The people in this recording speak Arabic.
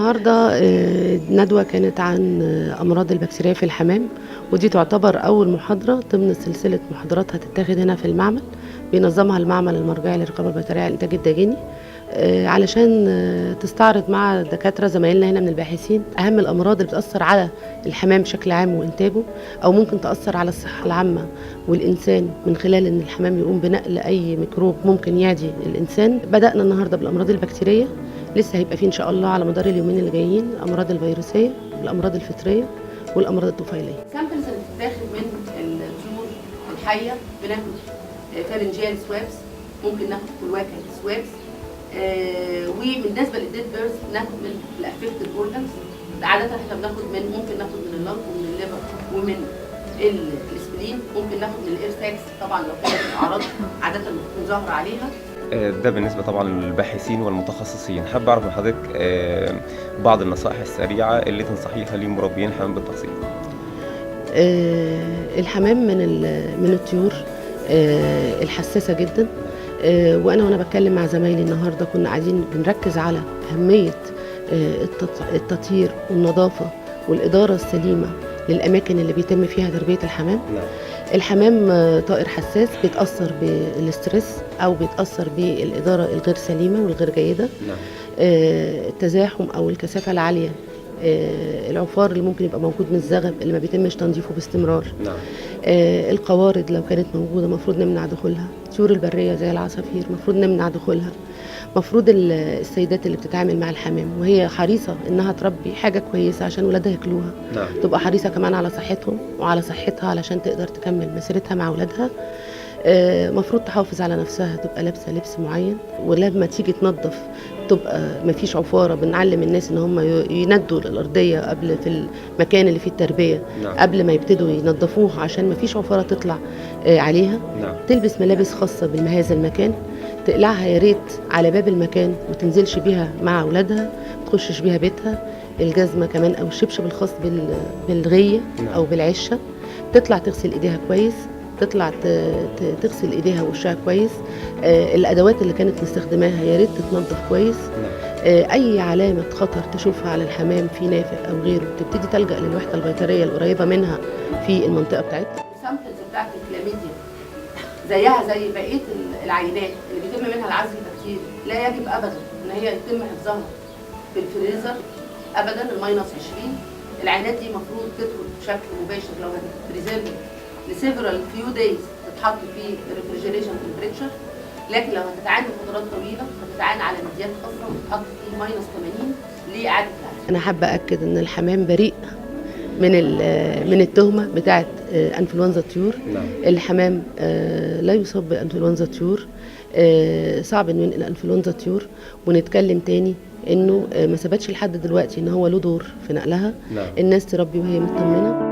النهارده ندوة كانت عن أمراض البكتيريا في الحمام، ودي تعتبر أول محاضرة ضمن سلسلة محاضرات هتتاخد هنا في المعمل، بينظمها المعمل المرجعي للرقابة البيطرية على الإنتاج الداجيني، علشان تستعرض مع دكاترة زمايلنا هنا من الباحثين أهم الأمراض اللي بتأثر على الحمام بشكل عام وإنتاجه، أو ممكن تأثر على الصحة العامة والإنسان من خلال إن الحمام يقوم بنقل أي ميكروب ممكن يعدي الإنسان. بدأنا النهارده بالأمراض البكتيرية، لسه هيبقى فيه إن شاء الله على مدار اليومين اللي جايين الأمراض الفيروسية والأمراض الفطرية والأمراض الطفيلية. سامبلز اللي بتتاخد من الطيور الحية بناخد فارنجيال سوابس، ممكن ناخد كلواكا سوابس، وبالنسبة للديد بيرز ناخد من الافكتد اورجانز. عادة احنا بناخد ممكن ناخد من اللنج ومن الليفر ومن السبلين، ممكن ناخد من الاير ساكس طبعا لو كانت الاعراض عادة بتكون ظاهرة عليها. ده بالنسبة طبعا للباحثين والمتخصصين. حابب أعرف من حضرتك بعض النصائح السريعة اللي تنصحيها لمربيين الحمام بالتفصيل. الحمام من الطيور الحساسة جدا، وأنا بتكلم مع زمايلي النهاردة كنا قاعدين بنركز على أهمية التطهير والنظافة والإدارة السليمة للأماكن اللي بيتم فيها تربية الحمام. الحمام طائر حساس، بيتأثر بالاسترس أو بيتأثر بالإدارة الغير سليمة والغير جيدة. التزاحم أو الكثافة العالية، العفار اللي ممكن يبقى موجود من الزغب اللي ما بيتمش تنظيفه باستمرار. القوارض لو كانت موجودة مفروض نمنع دخولها. الطيور البرية زي العصافير مفروض نمنع دخولها. مفروض السيدات اللي بتتعامل مع الحمام وهي حريصة انها تربي حاجة كويسة عشان ولادها ياكلوها، تبقى حريصة كمان على صحتهم وعلى صحتها علشان تقدر تكمل مسيرتها مع ولادها. مفروض تحافظ على نفسها، تبقى لابسة لبس معين، ولما تيجي تنظف تبقى مفيش عفارة. بنعلم الناس ان هم يندوا الأرضية قبل في المكان اللي فيه التربية قبل ما يبتدوا ينظفوها عشان مفيش عفارة تطلع عليها. تلبس ملابس خاصة بهذا المكان، تقلعها يا ريت على باب المكان وتنزلش بيها مع اولادها، تخشش بيها بيتها. الجزمه كمان او الشبشب الخاص بالغيه او بالعشه، تطلع تغسل ايديها كويس، تطلع تغسل ايديها ووشها كويس. الادوات اللي كانت مستخدماها يا ريت تتنظف كويس. اي علامه خطر تشوفها على الحمام في نافق او غيره تبتدي تلجا للوحده البيطريه القريبه منها في المنطقه بتاعتها. السامبلز بتاعت الكلاميديا زيها زي بقيه العينات اللي بيتم منها العزل البكتيري، لا يجب ابدا ان هي يتم حفظها في الفريزر ابدا الماينس 20. العينات دي المفروض تدخل بشكل مباشر لو هتتبريزيرف لسيفرال فيو دايز، تتحط في ريفريجريشن تمبريتشر. لكن لو هتتعان لفترات طويله هتتعان على مديات خاصه وتتحط في ماينس 80 لاعاده العزل. انا حابه اكد ان الحمام بريء من التهمه بتاعه انفلونزا الطيور. الحمام لا يصاب بانفلونزا الطيور، صعب انه ينقل انفلونزا الطيور. ونتكلم تاني انه ما ثبتش لحد دلوقتي ان هو له دور في نقلها. الناس تربي وهي مطمنه.